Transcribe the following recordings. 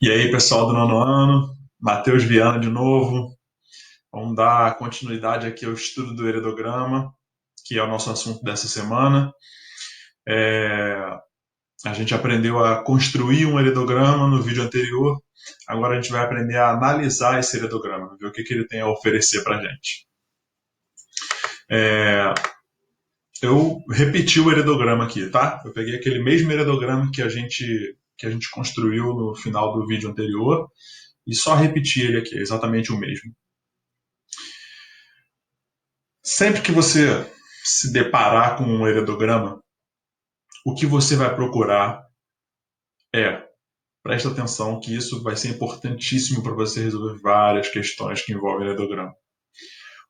E aí, pessoal do nono ano, Matheus Viana de novo. Vamos dar continuidade aqui ao estudo do heredograma, que é o nosso assunto dessa semana. A gente aprendeu a construir um heredograma no vídeo anterior. Agora a gente vai aprender a analisar esse heredograma, ver o que ele tem a oferecer para a gente. Eu repeti o heredograma aqui, tá? Eu peguei aquele mesmo heredograma que a gente construiu no final do vídeo anterior e só repeti ele aqui, é exatamente o mesmo. Sempre que você se deparar com um heredograma, o que você vai procurar é, presta atenção que isso vai ser importantíssimo para você resolver várias questões que envolvem heredograma.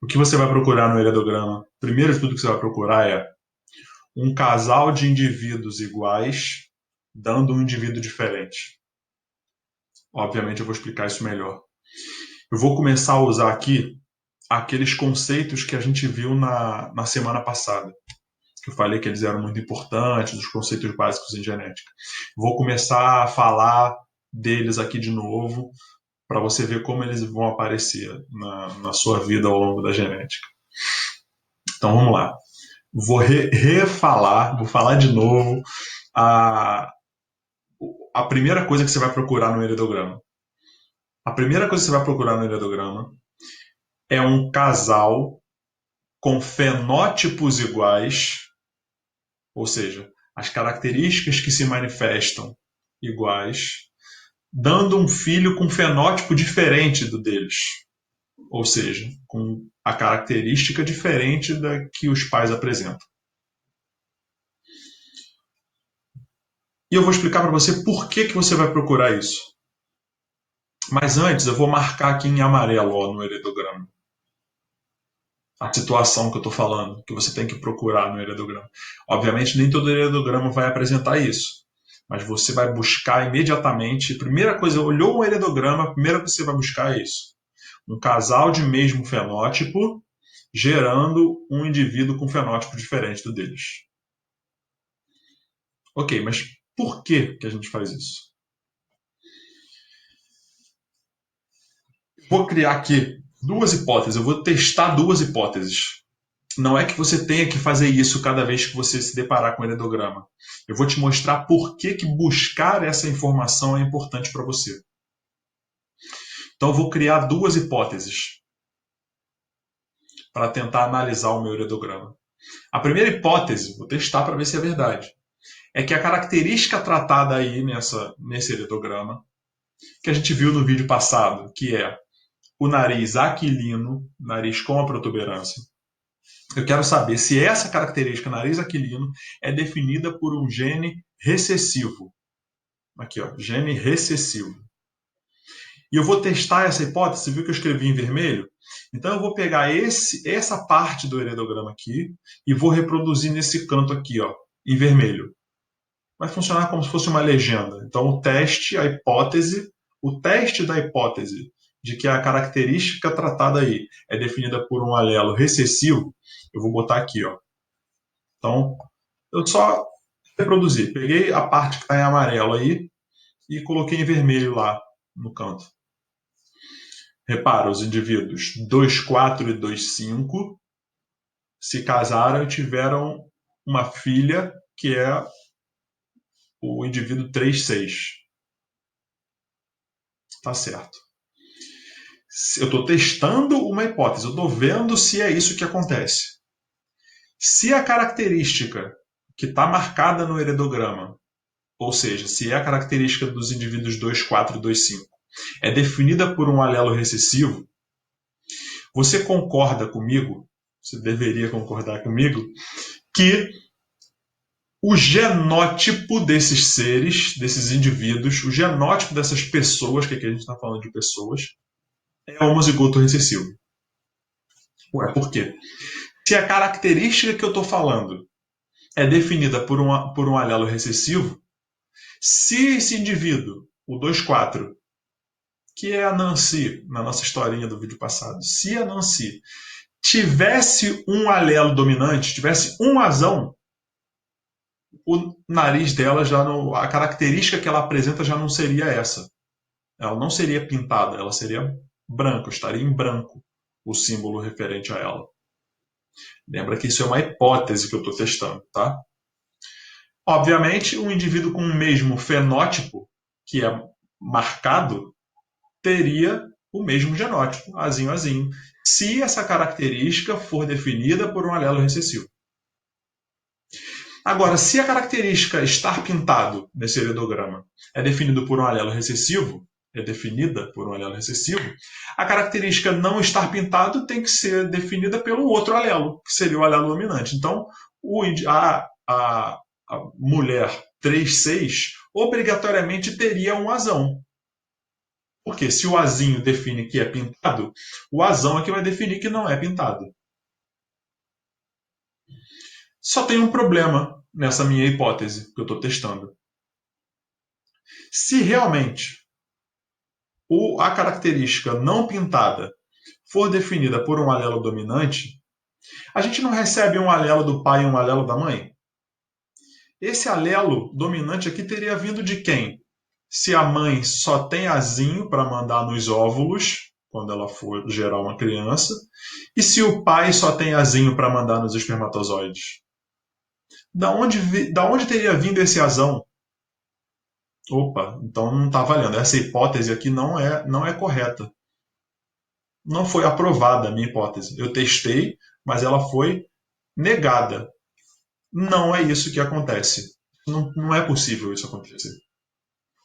O que você vai procurar no heredograma? Primeiro de tudo que você vai procurar é um casal de indivíduos iguais dando um indivíduo diferente. Obviamente eu vou explicar isso melhor. Eu vou começar a usar aqui aqueles conceitos que a gente viu na semana passada, que eu falei que eles eram muito importantes, os conceitos básicos em genética. Vou começar a falar deles aqui de novo, para você ver como eles vão aparecer na sua vida ao longo da genética. Então vamos lá. Vou refalar, vou falar de novo a, a primeira coisa que você vai procurar no heredograma. A primeira coisa que você vai procurar no heredograma é um casal com fenótipos iguais, ou seja, as características que se manifestam iguais, dando um filho com fenótipo diferente do deles, ou seja, com a característica diferente da que os pais apresentam. E eu vou explicar para você por que você vai procurar isso. Mas antes, eu vou marcar aqui em amarelo no heredograma a situação que eu estou falando, que você tem que procurar no heredograma. Obviamente, nem todo heredograma vai apresentar isso, mas você vai buscar imediatamente. Primeira coisa, olhou um heredograma, a primeira coisa que você vai buscar é isso: um casal de mesmo fenótipo gerando um indivíduo com fenótipo diferente do deles. Ok, mas por que a gente faz isso? Vou criar aqui duas hipóteses, eu vou testar duas hipóteses. Não é que você tenha que fazer isso cada vez que você se deparar com o heredograma. Eu vou te mostrar por que buscar essa informação é importante para você. Então, eu vou criar duas hipóteses para tentar analisar o meu heredograma. A primeira hipótese, vou testar para ver se é verdade, é que a característica tratada aí nesse heredograma, que a gente viu no vídeo passado, que é o nariz aquilino, nariz com a protuberância. Eu quero saber se essa característica nariz aquilino é definida por um gene recessivo. Aqui, ó, gene recessivo. E eu vou testar essa hipótese, você viu que eu escrevi em vermelho? Então eu vou pegar essa parte do heredograma aqui e vou reproduzir nesse canto aqui, ó, em vermelho. Vai funcionar como se fosse uma legenda. Então o teste da hipótese de que a característica tratada aí é definida por um alelo recessivo, eu vou botar aqui, ó. Então, eu só reproduzi. Peguei a parte que está em amarelo aí e coloquei em vermelho lá no canto. Repara, os indivíduos 2,4 e 2,5 se casaram e tiveram uma filha que é o indivíduo 3,6. Tá certo. Eu estou testando uma hipótese, eu estou vendo se é isso que acontece. Se a característica que está marcada no heredograma, ou seja, se é a característica dos indivíduos 2,4 e 2,5, é definida por um alelo recessivo, você concorda comigo, você deveria concordar comigo, que o genótipo desses seres, desses indivíduos, o genótipo dessas pessoas, que aqui a gente está falando de pessoas, é homozigoto recessivo. Ué, por quê? Se a característica que eu estou falando é definida por um alelo recessivo, se esse indivíduo, o 2,4, que é a Nancy, na nossa historinha do vídeo passado, se a Nancy tivesse um alelo dominante, tivesse um azão, o nariz dela já não, a característica que ela apresenta já não seria essa. Ela não seria pintada, ela seria branca, estaria em branco o símbolo referente a ela. Lembra que isso é uma hipótese que eu estou testando, tá? Obviamente, um indivíduo com o mesmo fenótipo, que é marcado, teria o mesmo genótipo, azinho, azinho, se essa característica for definida por um alelo recessivo. Agora, se a característica estar pintado nesse heredograma é definido por um alelo recessivo, é definida por um alelo recessivo, a característica não estar pintado tem que ser definida pelo outro alelo, que seria o alelo dominante. Então, a mulher 3,6 obrigatoriamente teria um azão. Porque se o azinho define que é pintado, o azão é que vai definir que não é pintado. Só tem um problema nessa minha hipótese que eu estou testando. Se realmente a característica não pintada for definida por um alelo dominante, a gente não recebe um alelo do pai e um alelo da mãe? Esse alelo dominante aqui teria vindo de quem? Se a mãe só tem azinho para mandar nos óvulos, quando ela for gerar uma criança, e se o pai só tem azinho para mandar nos espermatozoides? Da onde teria vindo esse azão? Opa, então não está valendo. Essa hipótese aqui não é correta. Não foi aprovada a minha hipótese. Eu testei, mas ela foi negada. Não é isso que acontece. Não é possível isso acontecer.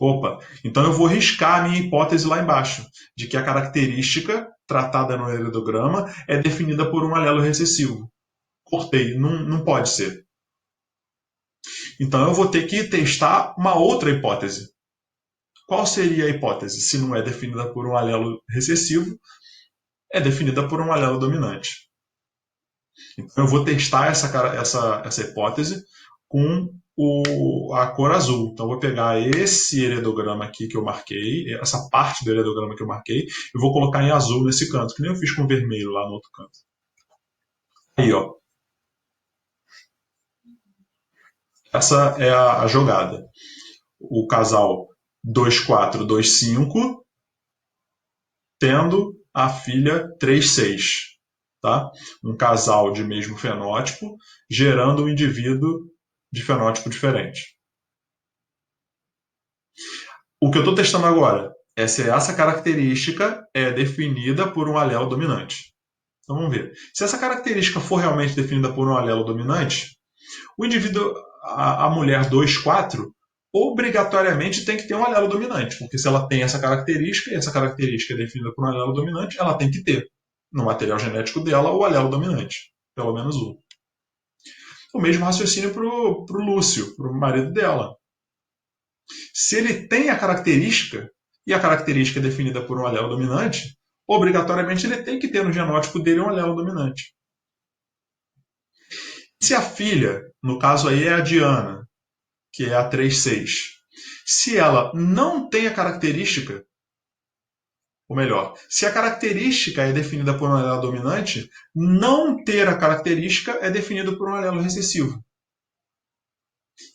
Opa, então eu vou riscar a minha hipótese lá embaixo, de que a característica tratada no heredograma é definida por um alelo recessivo. Cortei, não pode ser. Então eu vou ter que testar uma outra hipótese. Qual seria a hipótese? Se não é definida por um alelo recessivo, é definida por um alelo dominante. Então eu vou testar essa hipótese com a cor azul. Então eu vou pegar esse heredograma aqui que eu marquei, essa parte do heredograma que eu marquei, e vou colocar em azul nesse canto, que nem eu fiz com vermelho lá no outro canto. Aí, ó. Essa é a jogada. O casal 2425 tendo a filha 36. Tá? Um casal de mesmo fenótipo gerando um indivíduo de fenótipo diferente. O que eu estou testando agora é se essa característica é definida por um alelo dominante. Então vamos ver. Se essa característica for realmente definida por um alelo dominante, o indivíduo, a mulher 2,4, obrigatoriamente tem que ter um alelo dominante, porque se ela tem essa característica, e essa característica é definida por um alelo dominante, ela tem que ter no material genético dela o alelo dominante, pelo menos um. O mesmo raciocínio para o Lúcio, para o marido dela. Se ele tem a característica, e a característica é definida por um alelo dominante, obrigatoriamente ele tem que ter no genótipo dele um alelo dominante. Se a filha, no caso aí é a Diana, que é a 3,6, se ela não tem a característica, ou melhor, se a característica é definida por um alelo dominante, não ter a característica é definido por um alelo recessivo.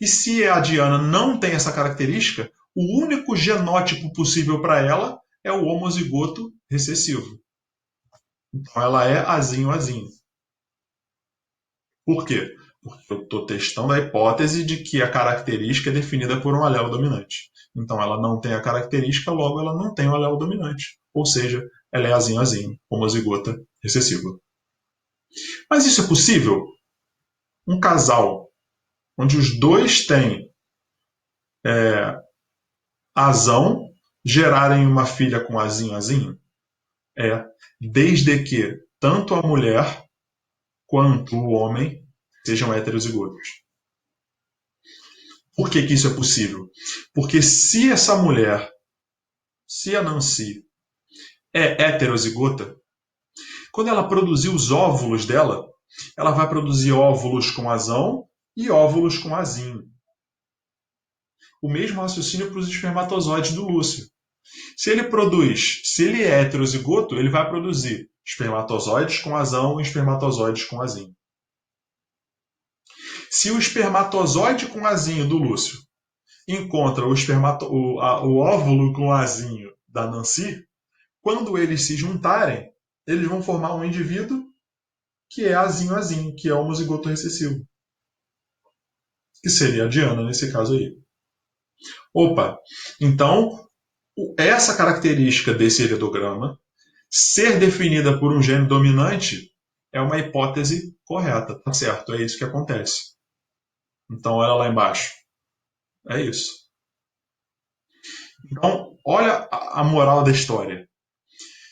E se a Diana não tem essa característica, o único genótipo possível para ela é o homozigoto recessivo. Então ela é azinho azinho. Por quê? Porque eu estou testando a hipótese de que a característica é definida por um alelo dominante. Então ela não tem a característica, logo ela não tem o alelo dominante. Ou seja, ela é azinho azinho, homozigota recessiva. Mas isso é possível? Um casal onde os dois têm azão gerarem uma filha com azinho azinho? Desde que tanto a mulher quanto o homem sejam heterozigotos. Por que isso é possível? Porque se essa mulher, se a Nancy é heterozigota, quando ela produzir os óvulos dela, ela vai produzir óvulos com azão e óvulos com azinho. O mesmo raciocínio para os espermatozoides do Lúcio. Se ele é heterozigoto, ele vai produzir espermatozoides com azão e espermatozoides com azinho. Se o espermatozoide com azinho do Lúcio encontra o óvulo com azinho da Nancy, quando eles se juntarem, eles vão formar um indivíduo que é azinho, que é homozigoto recessivo. Que seria a Diana nesse caso aí. Opa, então essa característica desse heredograma ser definida por um gene dominante é uma hipótese correta, tá certo? É isso que acontece. Então, olha lá embaixo. É isso. Então, olha a moral da história.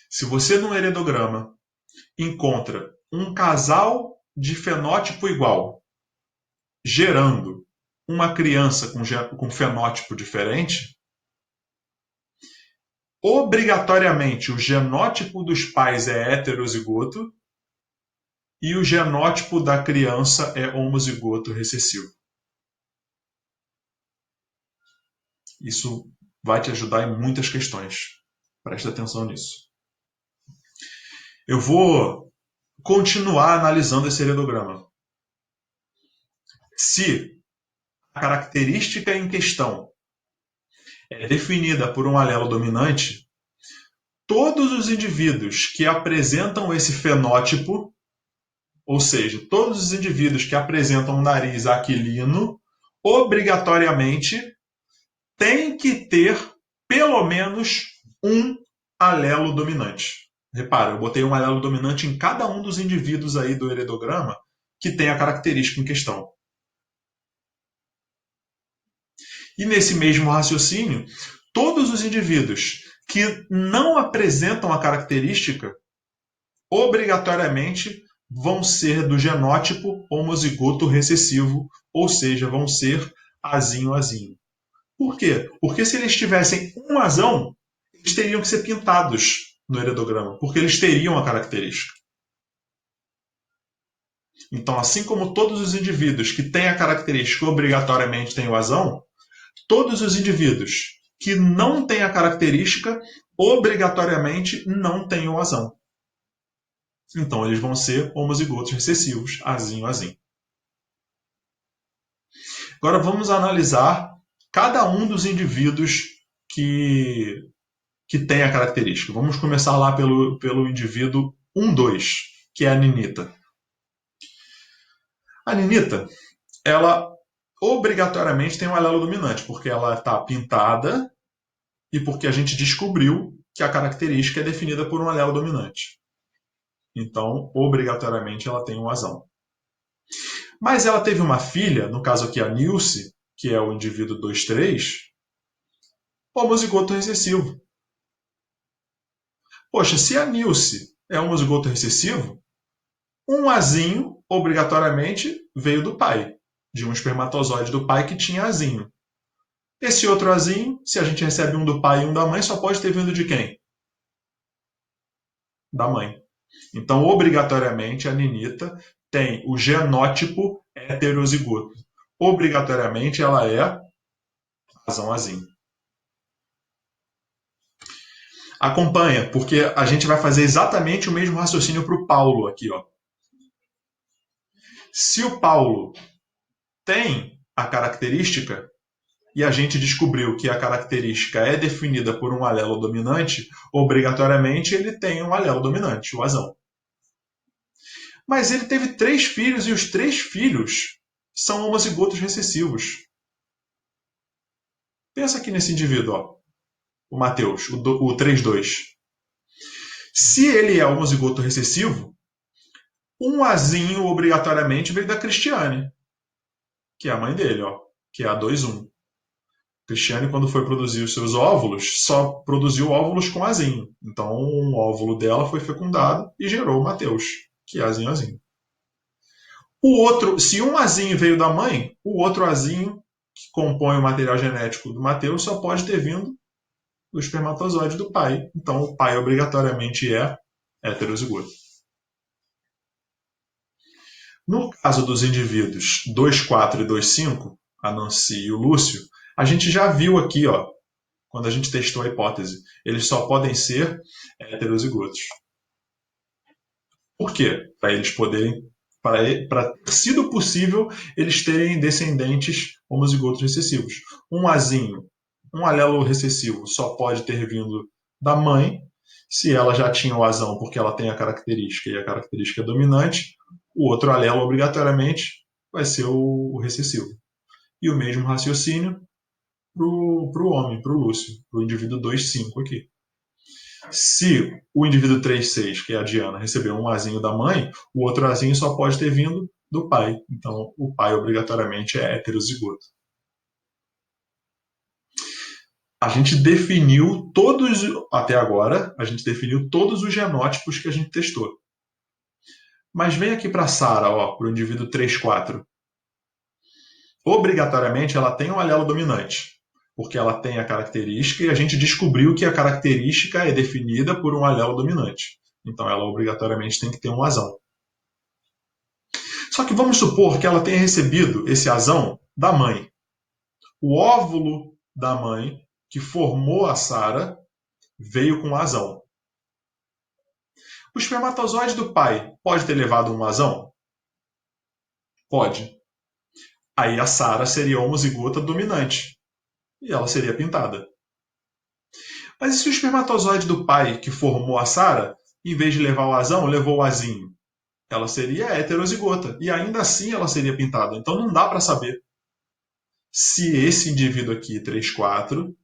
Se você no heredograma encontra um casal de fenótipo igual, gerando uma criança com fenótipo diferente, obrigatoriamente o genótipo dos pais é heterozigoto e o genótipo da criança é homozigoto recessivo. Isso vai te ajudar em muitas questões. Preste atenção nisso. Eu vou continuar analisando esse heredograma. Se a característica em questão é definida por um alelo dominante, todos os indivíduos que apresentam esse fenótipo, ou seja, todos os indivíduos que apresentam um nariz aquilino, obrigatoriamente têm que ter pelo menos um alelo dominante. Repara, eu botei um alelo dominante em cada um dos indivíduos aí do heredograma que tem a característica em questão. E nesse mesmo raciocínio, todos os indivíduos que não apresentam a característica obrigatoriamente vão ser do genótipo homozigoto recessivo, ou seja, vão ser azinho. Por quê? Porque se eles tivessem um azão, eles teriam que ser pintados no heredograma, porque eles teriam a característica. Então, assim como todos os indivíduos que têm a característica obrigatoriamente têm o azão, todos os indivíduos que não têm a característica obrigatoriamente não têm o azão. Então, eles vão ser homozigotos recessivos, azinho. Agora, vamos analisar cada um dos indivíduos que tem a característica. Vamos começar lá pelo indivíduo 1,2, que é a ninita. A ninita, ela obrigatoriamente tem um alelo dominante, porque ela está pintada e porque a gente descobriu que a característica é definida por um alelo dominante. Então, obrigatoriamente, ela tem um azão. Mas ela teve uma filha, no caso aqui a Nilce, que é o indivíduo 2,3, homozigoto recessivo. Poxa, se a Nilce é homozigoto recessivo, um azinho, obrigatoriamente, veio do pai, de um espermatozoide do pai que tinha azinho. Esse outro azinho, se a gente recebe um do pai e um da mãe, só pode ter vindo de quem? Da mãe. Então, obrigatoriamente, a ninita tem o genótipo heterozigoto. Obrigatoriamente, ela é azinho. Acompanha, porque a gente vai fazer exatamente o mesmo raciocínio para o Paulo aqui, ó. Se o Paulo tem a característica e a gente descobriu que a característica é definida por um alelo dominante, obrigatoriamente ele tem um alelo dominante, o azão. Mas ele teve 3 filhos e os 3 filhos são homozigotos recessivos. Pensa aqui nesse indivíduo, ó, o Mateus, o 3,2. Se ele é homozigoto recessivo, um azinho obrigatoriamente veio da Cristiane, que é a mãe dele, ó, que é a 2,1. Cristiane, quando foi produzir os seus óvulos, só produziu óvulos com azinho. Então, um óvulo dela foi fecundado e gerou o Mateus, que é azinho. O outro, se um azinho veio da mãe, o outro azinho que compõe o material genético do Mateus só pode ter vindo do espermatozoide do pai. Então, o pai obrigatoriamente é heterozigoto. No caso dos indivíduos 2,4 e 2,5, a Nancy e o Lúcio, a gente já viu aqui, ó, quando a gente testou a hipótese, eles só podem ser heterozigotos. Por quê? Para eles poderem, para ter sido possível, eles terem descendentes homozigotos recessivos. Um azinho, um alelo recessivo, só pode ter vindo da mãe. Se ela já tinha o azão porque ela tem a característica e a característica é dominante, o outro alelo obrigatoriamente vai ser o recessivo. E o mesmo raciocínio para o homem, para o Lúcio, para o indivíduo 2,5 aqui. Se o indivíduo 3,6, que é a Diana, recebeu um azinho da mãe, o outro azinho só pode ter vindo do pai. Então, o pai obrigatoriamente é heterozigoto. A gente definiu todos, até agora, a gente definiu todos os genótipos que a gente testou. Mas vem aqui para a Sara, para o indivíduo 3,4. Obrigatoriamente ela tem um alelo dominante, porque ela tem a característica e a gente descobriu que a característica é definida por um alelo dominante. Então ela obrigatoriamente tem que ter um azão. Só que vamos supor que ela tenha recebido esse azão da mãe. O óvulo da mãe, que formou a Sara, veio com azão. O espermatozoide do pai pode ter levado um azão? Pode. Aí a Sara seria homozigota dominante. E ela seria pintada. Mas e se o espermatozoide do pai que formou a Sara, em vez de levar o azão, levou o azinho? Ela seria heterozigota. E ainda assim ela seria pintada. Então não dá para saber se esse indivíduo aqui, 3,4,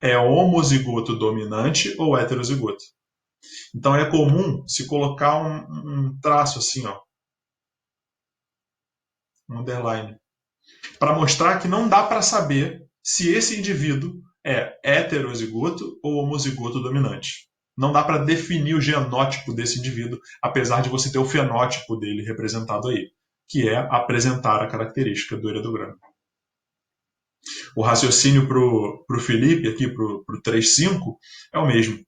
é homozigoto dominante ou heterozigoto. Então é comum se colocar um traço assim, um underline, para mostrar que não dá para saber se esse indivíduo é heterozigoto ou homozigoto dominante. Não dá para definir o genótipo desse indivíduo, apesar de você ter o fenótipo dele representado aí, que é apresentar a característica do heredograma. O raciocínio para o Felipe, aqui para o 3,5, é o mesmo.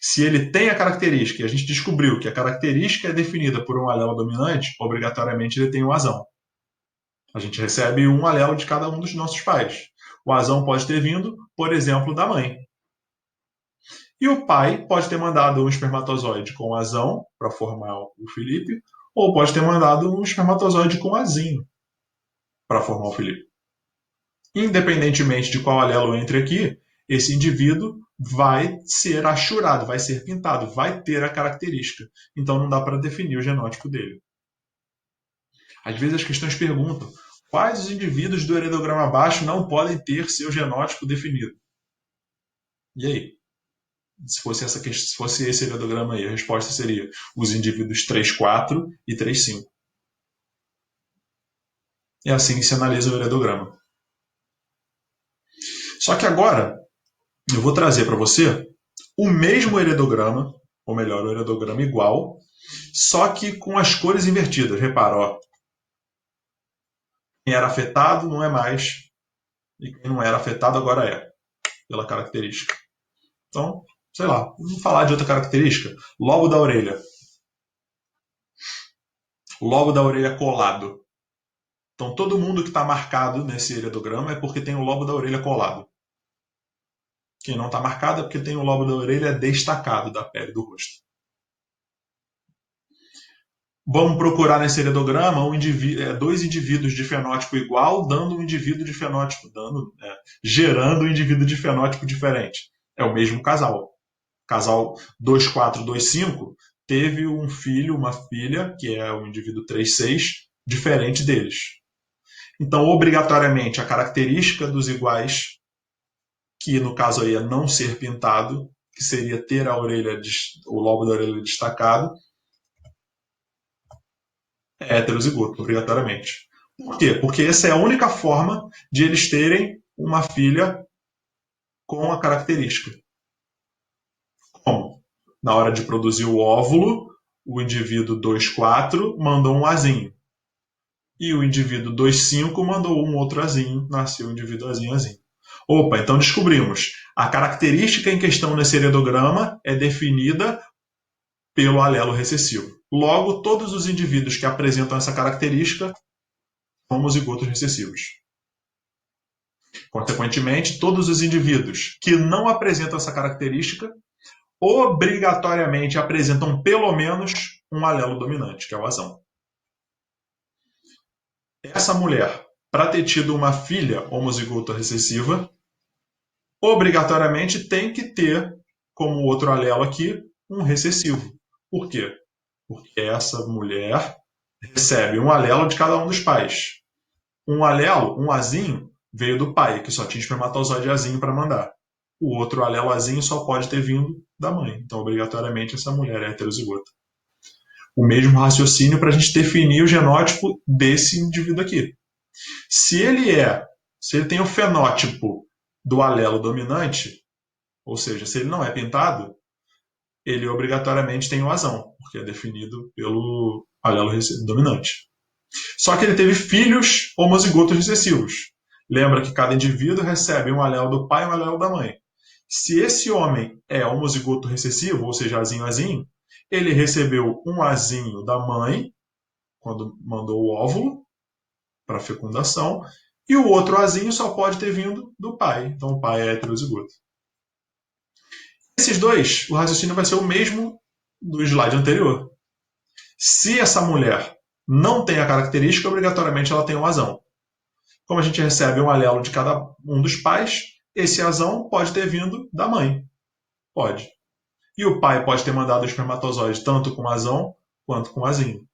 Se ele tem a característica, e a gente descobriu que a característica é definida por um alelo dominante, obrigatoriamente ele tem o azão. A gente recebe um alelo de cada um dos nossos pais. O azão pode ter vindo, por exemplo, da mãe. E o pai pode ter mandado um espermatozoide com azão para formar o Felipe, ou pode ter mandado um espermatozoide com azinho para formar o Felipe. Independentemente de qual alelo entre aqui, esse indivíduo vai ser achurado, vai ser pintado, vai ter a característica. Então não dá para definir o genótipo dele. Às vezes as questões perguntam quais os indivíduos do heredograma abaixo não podem ter seu genótipo definido. E aí? Se fosse esse heredograma aí, a resposta seria os indivíduos 3,4 e 3,5. É assim que se analisa o heredograma. Só que agora eu vou trazer para você o mesmo heredograma, ou melhor, o heredograma igual, só que com as cores invertidas. Repara, quem era afetado não é mais, e quem não era afetado agora é, pela característica. Então, sei lá, vamos falar de outra característica. Lobo da orelha. O lobo da orelha colado. Então, todo mundo que está marcado nesse heredograma é porque tem o lobo da orelha colado. Quem não está marcado é porque tem o lobo da orelha destacado da pele do rosto. Vamos procurar nesse heredograma dois indivíduos de fenótipo igual, dando um indivíduo de fenótipo, gerando um indivíduo de fenótipo diferente. É o mesmo casal. Casal 2425 teve um filho, uma filha, que é o indivíduo 36, diferente deles. Então, obrigatoriamente, a característica dos iguais, que no caso aí é não ser pintado, que seria ter o lobo da orelha destacado, é heterozigoto, obrigatoriamente. Por quê? Porque essa é a única forma de eles terem uma filha com a característica. Como? Na hora de produzir o óvulo, o indivíduo 2,4 mandou um azinho. E o indivíduo 2,5 mandou um outro azinho, nasceu o indivíduo azinho. Opa, então descobrimos. A característica em questão nesse heredograma é definida pelo alelo recessivo. Logo, todos os indivíduos que apresentam essa característica são homozigotos recessivos. Consequentemente, todos os indivíduos que não apresentam essa característica obrigatoriamente apresentam pelo menos um alelo dominante, que é o azão. Essa mulher, para ter tido uma filha homozigota recessiva, obrigatoriamente tem que ter como o outro alelo aqui, um recessivo. Por quê? Porque essa mulher recebe um alelo de cada um dos pais. Um alelo, um azinho, veio do pai, que só tinha espermatozoide azinho para mandar. O outro alelo azinho só pode ter vindo da mãe. Então, obrigatoriamente, essa mulher é heterozigota. O mesmo raciocínio para a gente definir o genótipo desse indivíduo aqui. Se ele tem o fenótipo do alelo dominante, ou seja, se ele não é pintado, ele obrigatoriamente tem o azão, porque é definido pelo alelo dominante. Só que ele teve filhos homozigotos recessivos. Lembra que cada indivíduo recebe um alelo do pai e um alelo da mãe. Se esse homem é homozigoto recessivo, ou seja, azinho, ele recebeu um azinho da mãe, quando mandou o óvulo para fecundação, e o outro azinho só pode ter vindo do pai. Então o pai é heterozigoto. Esses dois, o raciocínio vai ser o mesmo do slide anterior. Se essa mulher não tem a característica, obrigatoriamente ela tem um azão. Como a gente recebe um alelo de cada um dos pais, esse azão pode ter vindo da mãe. Pode. E o pai pode ter mandado o espermatozoide tanto com azão quanto com azinho.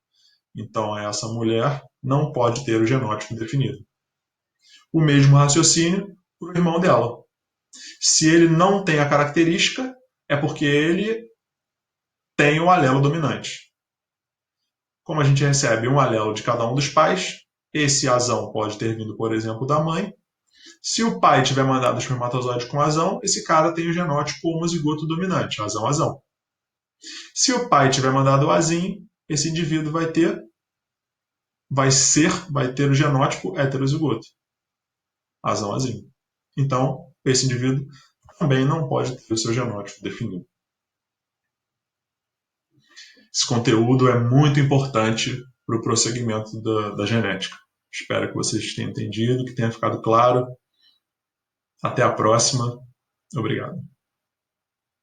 Então, essa mulher não pode ter o genótipo definido. O mesmo raciocínio para o irmão dela. Se ele não tem a característica, é porque ele tem o alelo dominante. Como a gente recebe um alelo de cada um dos pais, esse azão pode ter vindo, por exemplo, da mãe. Se o pai tiver mandado o espermatozoide com azão, esse cara tem o genótipo homozigoto dominante, azão-azão. Se o pai tiver mandado o azinho, esse indivíduo vai ter o genótipo heterozigoto, azão-azinho. Então, esse indivíduo também não pode ter o seu genótipo definido. Esse conteúdo é muito importante para o prosseguimento da genética. Espero que vocês tenham entendido, que tenha ficado claro. Até a próxima. Obrigado.